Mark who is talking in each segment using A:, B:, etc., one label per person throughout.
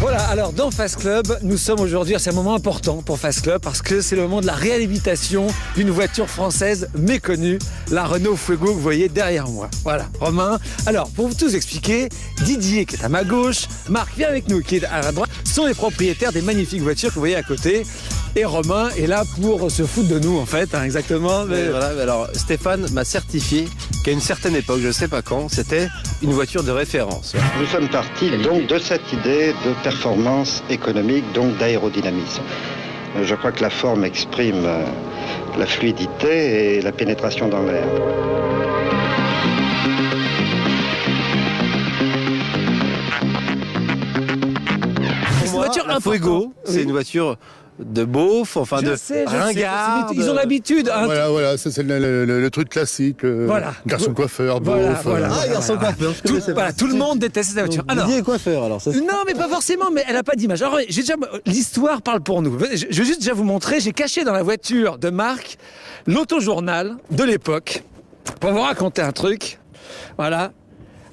A: Voilà, alors dans Fast Club, nous sommes aujourd'hui, c'est un moment important pour Fast Club parce que c'est le moment de la réhabilitation d'une voiture française méconnue, la Renault Fuego que vous voyez derrière moi. Voilà, Romain. Alors, pour vous tous expliquer, Didier qui est à ma gauche, Marc viens avec nous qui est à la droite, sont les propriétaires des magnifiques voitures que vous voyez à côté. Et Romain est là pour se foutre de nous en fait, hein, exactement.
B: Mais... Voilà, alors Stéphane m'a certifié qu'à une certaine époque, je ne sais pas quand, c'était une voiture de référence.
C: Nous sommes partis donc de cette idée de performance économique, donc d'aérodynamisme. Je crois que la forme exprime la fluidité et la pénétration dans l'air.
B: Pour moi, la Fuego, c'est une voiture de beauf, enfin de ringard.
A: Ils ont l'habitude. Hein.
D: Voilà, ça c'est le truc classique. Garçon coiffeur, beauf.
A: Voilà.
B: Garçon coiffeur.
A: Tout le monde déteste cette voiture.
B: Alors, Didier est coiffeur, alors.
A: Non, mais pas forcément, mais elle n'a pas d'image. Alors, l'histoire parle pour nous. Je vais juste déjà vous montrer, j'ai caché dans la voiture de Marc l'autojournal de l'époque pour vous raconter un truc. Voilà.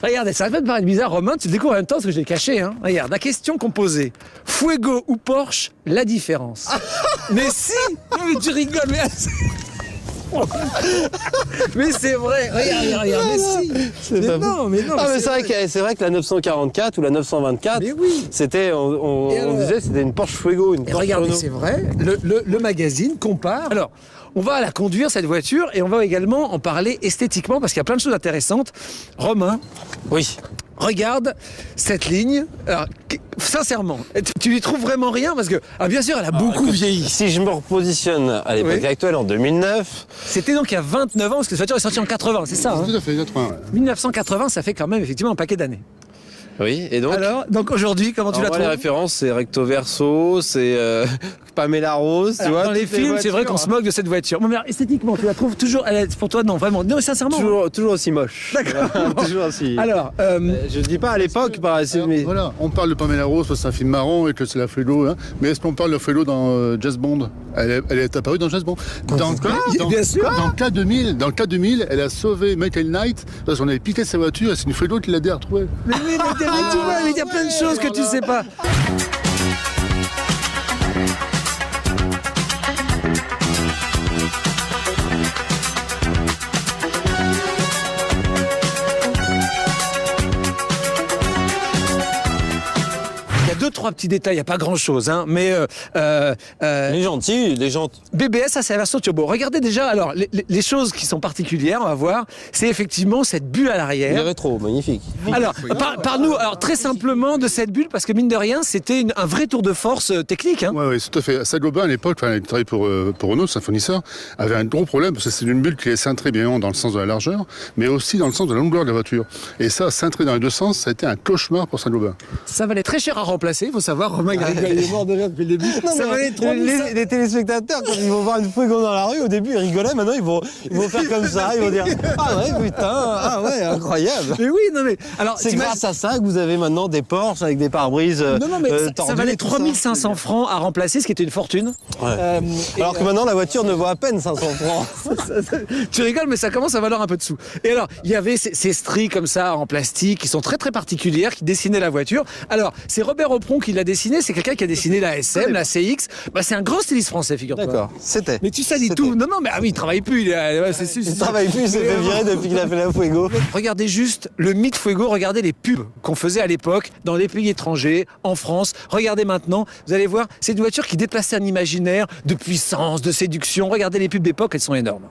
A: Regardez, ça va peut-être paraître bizarre, Romain, tu le découvres en même temps parce que je l'ai caché. Hein. Regarde, la question qu'on posait. Fuego ou Porsche, la différence. Mais si. Mais tu rigoles, mais... mais c'est vrai, regarde, mais si. Mais
B: c'est vrai que la 944 ou la 924, c'était, on disait, c'était une Porsche Fuego, une Porsche
A: regardez,
B: Renault.
A: c'est vrai, le magazine compare. Alors, on va la conduire, cette voiture, et on va également en parler esthétiquement, parce qu'il y a plein de choses intéressantes. Romain,
B: oui.
A: Regarde cette ligne. Alors, sincèrement, tu lui trouves vraiment rien parce que, bien sûr, elle a beaucoup vieilli.
B: Si je me repositionne à l'époque actuelle, en 2009...
A: C'était donc il y a 29 ans, parce que cette voiture est sortie en 80, c'est ça, hein?
D: Tout à fait, 80. Ouais.
A: 1980, ça fait quand même effectivement un paquet d'années.
B: Oui, et donc...
A: Alors, aujourd'hui, comment tu la trouves?
B: Les références, c'est Recto Verso, c'est Pamela Rose, tu vois.
A: Dans les films, c'est vrai qu'on se moque de cette voiture. Mais esthétiquement, tu la trouves toujours... pour toi, non, vraiment. Non, sincèrement.
B: Toujours aussi moche.
A: D'accord.
B: Toujours aussi...
A: Alors...
B: je dis pas à l'époque, mais...
D: Voilà, on parle de Pamela Rose parce que c'est un film marrant et que c'est la Fuego. Hein. Mais est-ce qu'on parle de Fuego dans James Bond? Elle est apparue dans James Bond.
A: Bien sûr.
D: Dans le cas 2000, elle a sauvé Michael Knight parce qu'on avait piqué sa voiture et c'est une Fuego qui l'a retrouvée.
A: Mais oui, tu vois, il y a plein de choses que tu sais pas. Deux, trois petits détails, il n'y a pas grand-chose, hein, mais...
B: les jantes.
A: BBS, ça c'est la version turbo. Regardez déjà, alors, les choses qui sont particulières, on va voir, c'est effectivement cette bulle à l'arrière.
B: Le rétro, magnifique.
A: Alors, parle-nous, très simplement de cette bulle, parce que mine de rien, c'était un vrai tour de force technique. Hein.
D: Oui, tout à fait. Saint-Gobain, à l'époque, il travaillait pour Renault, c'est un fournisseur, avait un gros problème, parce que c'est une bulle qui est cintrée bien dans le sens de la largeur, mais aussi dans le sens de la longueur de la voiture. Et ça, cintré dans les deux sens, ça a été un cauchemar pour Saint-Gobain.
A: Ça valait très cher à remplacer. Il faut savoir, Romain Garigal est mort de rire depuis le début.
B: Non, ça valait trop les téléspectateurs, quand ils vont voir une Fuego dans la rue, au début, ils rigolaient. Maintenant, ils vont faire comme ça. Ils vont dire ah ouais, putain, ah ouais, incroyable.
A: Mais oui, non mais. Alors,
B: c'est grâce à ça que vous avez maintenant des Porsche avec des pare-brises tordus.
A: Ça valait 3500 francs à remplacer, ce qui était une fortune.
B: Ouais. Alors que maintenant, la voiture ne vaut à peine 500 francs.
A: Tu rigoles, mais ça commence à valoir un peu de sous. Et alors, il y avait ces stries comme ça en plastique qui sont très très particulières, qui dessinaient la voiture. Alors, c'est Robert Opron qui l'a dessiné, c'est quelqu'un qui a dessiné la SM, la CX. C'est un grand styliste français, figure-toi.
B: D'accord, c'était.
A: Mais tu salis tout. Non, mais il travaille plus.
B: Il travaille plus, il s'est fait virer depuis qu'il a fait la Fuego.
A: Regardez juste le mythe Fuego, regardez les pubs qu'on faisait à l'époque dans les pays étrangers, en France. Regardez maintenant, vous allez voir, c'est une voiture qui déplaçait un imaginaire de puissance, de séduction. Regardez les pubs d'époque, elles sont énormes.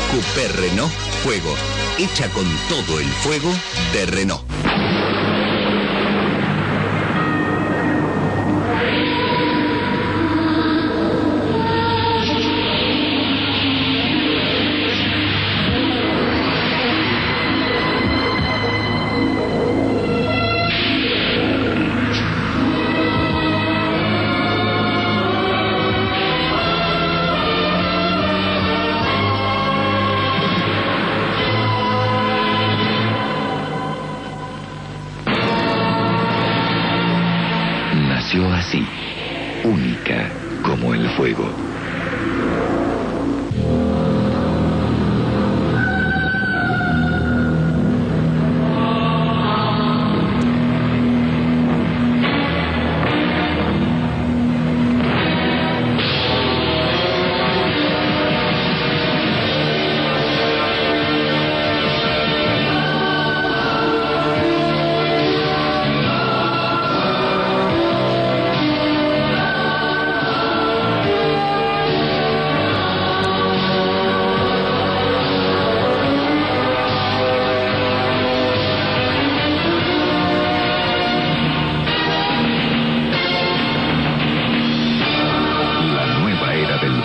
E: Coupé Renault Fuego, hecha con todo el fuego de Renault. nació así, única como el fuego.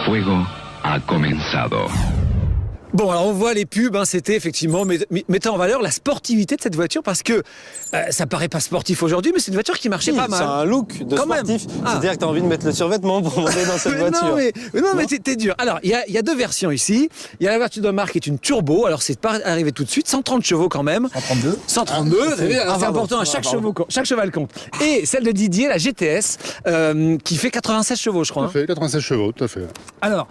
E: Fuego ha comenzado.
A: Bon, alors on voit les pubs, hein, c'était effectivement mettant en valeur la sportivité de cette voiture parce que ça paraît pas sportif aujourd'hui, mais c'est une voiture qui marchait pas mal.
B: C'est un look de
A: quand
B: sportif.
A: Même.
B: C'est-à-dire que tu as envie de mettre le survêtement pour monter dans cette voiture.
A: Non, mais t'es dur. Alors, il y a deux versions ici. Il y a la voiture de marque qui est une turbo, alors c'est pas arrivé tout de suite, 130 chevaux quand même. 132 c'est important, à chaque cheval compte. Et celle de Didier, la GTS, qui fait 96 chevaux, je crois.
D: Tout à fait, 96 chevaux, tout à fait.
A: Alors,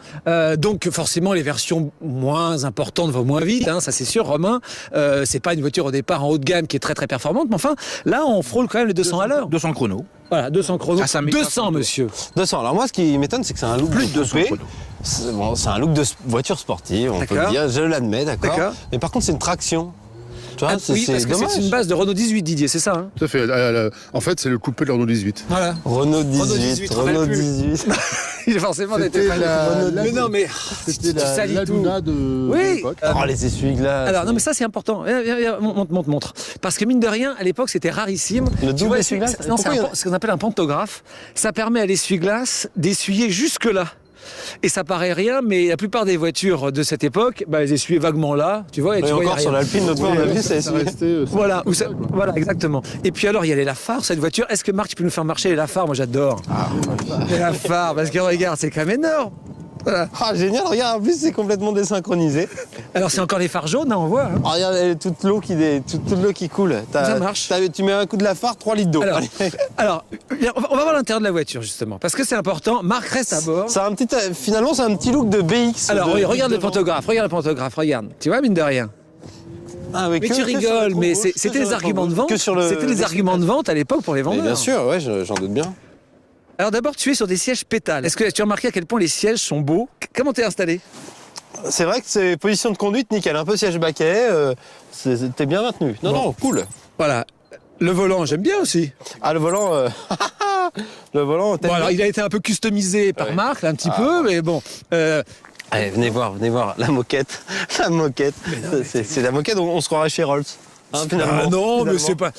A: donc forcément, les versions moins importantes vont moins vite, hein, ça c'est sûr, Romain. C'est pas une voiture au départ en haut de gamme qui est très très performante, mais enfin, là, on frôle quand même les 200 à l'heure.
F: 200 chronos.
A: Voilà, 200 chronos. 200,
F: chronos.
A: monsieur.
B: 200. Alors moi, ce qui m'étonne, c'est que c'est un look
F: Plus de 200
B: coupé.
F: chronos.
B: C'est un look de voiture sportive, on peut le dire, je l'admets, d'accord. Mais par contre, c'est une traction. Tu vois,
A: oui, parce que
B: dommage.
A: c'est une base de Renault 18, Didier, c'est ça, hein?
D: Tout à fait. En fait, c'est le coupé de la Renault 18.
A: Voilà.
B: Renault 18.
A: Il a forcément été pas Mais non, mais
D: C'était
A: tu salis
D: la
A: tout.
D: Luna de l'époque.
B: Oh, les essuie-glaces.
A: Alors, non, mais ça, c'est important. Viens, montre. Parce que, mine de rien, à l'époque, c'était rarissime.
B: Le double essuie-glace.
A: Non, c'est ce qu'on appelle un pantographe. Ça permet à l'essuie-glace d'essuyer jusque-là. Et ça paraît rien, mais la plupart des voitures de cette époque, elles essuyaient vaguement là, tu vois. Et tu
B: encore sur l'Alpine, notre fois, on a vu, ça essuyait.
A: Voilà, exactement. Et puis alors, il y a les Lafarge, cette voiture. Est-ce que Marc, tu peux nous faire marcher les Lafarge? Moi, j'adore. Les Lafarge, parce que regarde, c'est quand même énorme. Voilà.
B: Ah, génial, regarde, en plus, c'est complètement désynchronisé.
A: Alors, c'est encore les phares jaunes, hein, on voit. Hein.
B: Oh, regarde, elle est toute l'eau qui coule.
A: Ça marche.
B: Tu mets un coup de la phare, 3 litres d'eau.
A: Alors, on va voir l'intérieur de la voiture, justement, parce que c'est important. Marc reste à bord.
B: Finalement, c'est un petit look de BX.
A: Alors, oui, regarde le pantographe, regarde. Tu vois, mine de rien.
B: Ah, oui,
A: mais tu rigoles, mais c'était les arguments de vente. C'était les arguments de vente à l'époque pour les vendeurs.
B: Mais bien sûr, ouais, j'en doute bien.
A: Alors d'abord, tu es sur des sièges pétales. Est-ce que tu as remarqué à quel point les sièges sont beaux? Comment t'es installé?
B: C'est vrai que c'est position de conduite nickel, un peu siège baquet, t'es bien maintenu. Non, cool.
A: Voilà. Le volant, j'aime bien aussi.
B: Ah, le volant... le volant...
A: Bon, alors il a été un peu customisé par Marc, là, un petit peu, mais bon...
B: Allez, venez voir, la moquette. La moquette. C'est la moquette, on se croirait chez Rolls. Hein,
A: non, mais c'est pas.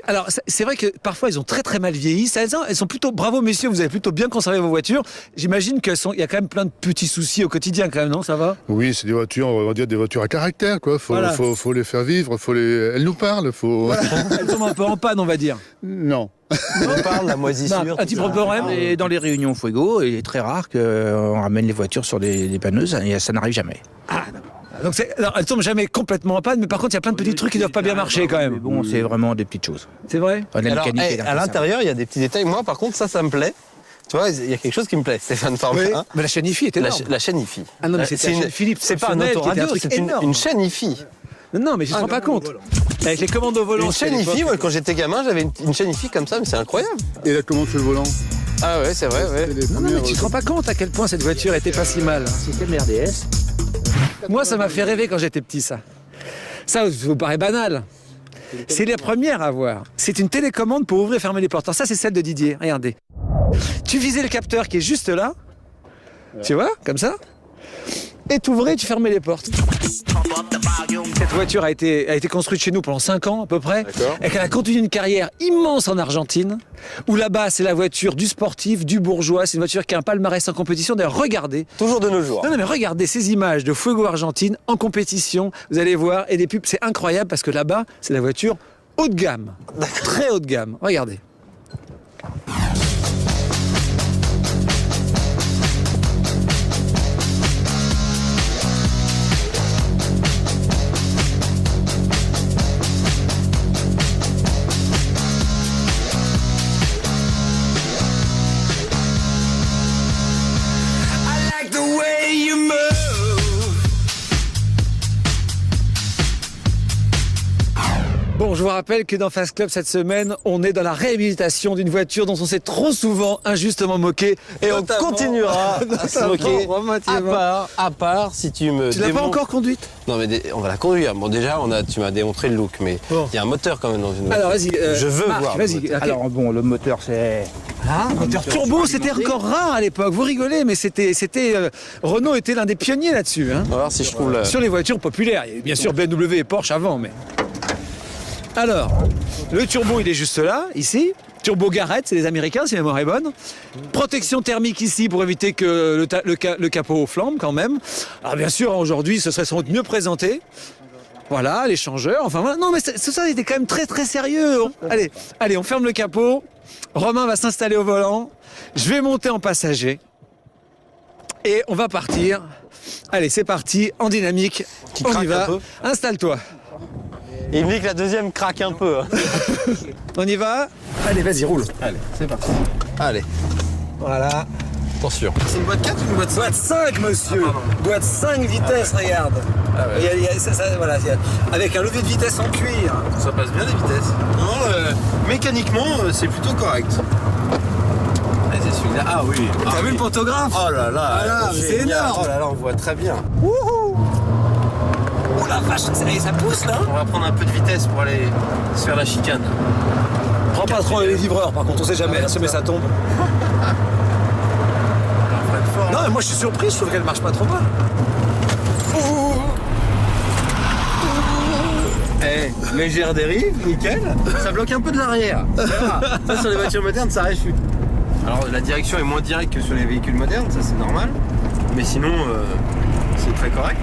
A: Alors, c'est vrai que parfois ils ont très très mal vieilli. Elles sont plutôt. Bravo, messieurs, vous avez plutôt bien conservé vos voitures. J'imagine qu'il y a quand même plein de petits soucis au quotidien, quand même, non? Ça va?
D: Oui, c'est des voitures, on va dire des voitures à caractère, quoi. Faut les faire vivre, elles nous parlent.
A: Voilà. Elles sont un peu en panne, on va dire.
D: Non.
B: On parle de la moisissure.
A: Un petit problème.
F: Et dans les réunions Fuego, il est très rare qu'on ramène les voitures sur les panneuses, et ça n'arrive jamais.
A: Ah, d'accord. Donc elles tombent jamais complètement en panne, mais par contre il y a plein de petits trucs qui doivent pas bien marcher quand même.
F: Mais bon, c'est vraiment des petites choses.
A: C'est vrai?
B: Alors, à l'intérieur, il y a des petits détails. Moi, par contre, ça me plaît. Tu vois, il y a quelque chose qui me plaît, Stéphane Formule 1.
A: Mais la chaîne IFI était énorme.
B: La chaîne IFI.
A: Ah non, mais c'est une chaîne Philips.
B: C'est pas un autoradio, c'est une chaîne IFI.
A: Non, mais je ne me rends pas compte. Avec les commandes au volant.
B: Une chaîne IFI, moi, quand j'étais gamin, j'avais une chaîne IFI comme ça, mais c'est incroyable.
D: Et la commande sur le volant?
B: Ah ouais, c'est vrai, ouais.
A: Non, mais tu te rends pas compte à quel point cette voiture était pas si mal.
F: Système RDS.
A: Moi, ça m'a fait rêver quand j'étais petit, ça. Ça vous paraît banal. C'est la première à voir. C'est une télécommande pour ouvrir et fermer les portes. Alors ça, c'est celle de Didier. Regardez. Tu visais le capteur qui est juste là. Tu vois, comme ça. Et tu ouvrais et tu fermais les portes. Cette voiture a été construite chez nous pendant 5 ans à peu près. Et qu'elle a continué une carrière immense en Argentine. Où là-bas, c'est la voiture du sportif, du bourgeois. C'est une voiture qui a un palmarès en compétition. D'ailleurs, regardez.
B: Toujours de nos jours.
A: Non, mais regardez ces images de Fuego Argentine en compétition. Vous allez voir. Et des pubs, c'est incroyable parce que là-bas, c'est la voiture haut de gamme. Très haut de gamme. Regardez. je vous rappelle que dans Fast Club cette semaine, on est dans la réhabilitation d'une voiture dont on s'est trop souvent injustement moqué.
B: Et on continuera à se moquer. À part si tu me
A: Tu l'as pas encore conduite?
B: Non mais on va la conduire. Bon déjà tu m'as démontré le look, mais il y a un moteur quand même dans une voiture.
A: Alors vas-y,
B: je veux
A: Marc,
B: voir.
A: Vas-y.
F: Alors bon, le moteur c'est...
A: Moteur turbo, c'était encore rare à l'époque. Vous rigolez, mais Renault était l'un des pionniers là-dessus. Hein.
B: On va voir si je trouve le...
A: Sur les voitures populaires. Il y a bien sûr BMW et Porsche avant, mais... Alors, le turbo, il est juste là, ici. Turbo Garrett, c'est les Américains, si la mémoire est bonne. Protection thermique ici pour éviter que le capot flambe quand même. Alors bien sûr, aujourd'hui, ce serait sans doute mieux présenté. Voilà, les changeurs, enfin voilà. Non, mais tout ça était quand même très très sérieux. Allez, on ferme le capot. Romain va s'installer au volant. Je vais monter en passager. Et on va partir. Allez, c'est parti, en dynamique. On y va. Installe-toi.
B: Il me dit que la deuxième craque un peu. Hein.
A: On y va. Allez, vas-y, roule.
B: Allez, c'est parti. Allez.
A: Voilà.
B: Attention. C'est une boîte 4 ou une boîte 5?
A: Boîte 5, monsieur. Boîte 5 vitesses, regarde.
B: Ah ouais.
A: Voilà, avec un levier de vitesse en cuir.
B: Ça passe bien les vitesses. Non, mécaniquement, c'est plutôt correct. Ah, c'est celui-là. Ah oui.
A: T'as vu le pantographe?
B: Oh là là.
A: Voilà, c'est énorme.
B: Oh là là, on voit très bien.
A: Wouhou. Oh la vache, ça pousse là.
B: On va prendre un peu de vitesse pour aller se faire la chicane.
A: Prends pas trop les vibreurs, par contre, on sait jamais, mais ça tombe. Non, mais moi je suis surpris, je trouve qu'elle marche pas trop mal.
B: Légère dérive, nickel. Ça bloque un peu de l'arrière. Ça, sur les voitures modernes, ça arrive. Alors la direction est moins directe que sur les véhicules modernes, ça c'est normal. Mais sinon, c'est très correct.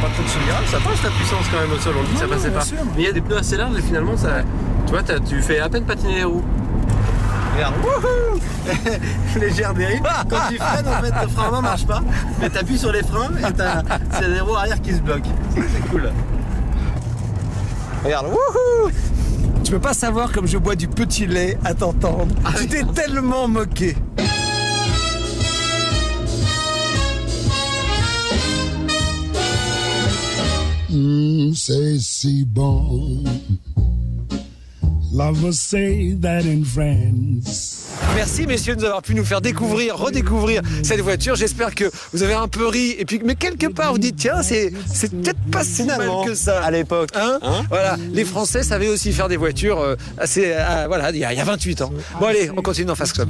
B: Pas trop de sous-virage, ça passe la puissance quand même au sol, on dit que ça passait pas. Mais il y a des pneus assez larges et finalement, ça, tu vois, tu fais à peine patiner les roues. Regarde, wouhou. Légère dérive. Quand tu freines, en fait, le frein à main marche pas. Mais t'appuies sur les freins et c'est les roues arrière qui se bloquent. C'est cool. Regarde, wouhou.
A: Tu peux pas savoir comme je bois du petit lait à t'entendre. Tu t'es tellement moqué.
G: Say si bon. Lovers say that in France.
A: Merci messieurs de nous avoir pu nous faire redécouvrir cette voiture. J'espère que vous avez un peu ri. Et puis, mais quelque part vous dites tiens, c'est peut-être pas si mal que ça.
B: À l'époque.
A: Hein voilà, les Français savaient aussi faire des voitures voilà, il y a 28 ans. Bon allez, on continue dans Fast Club.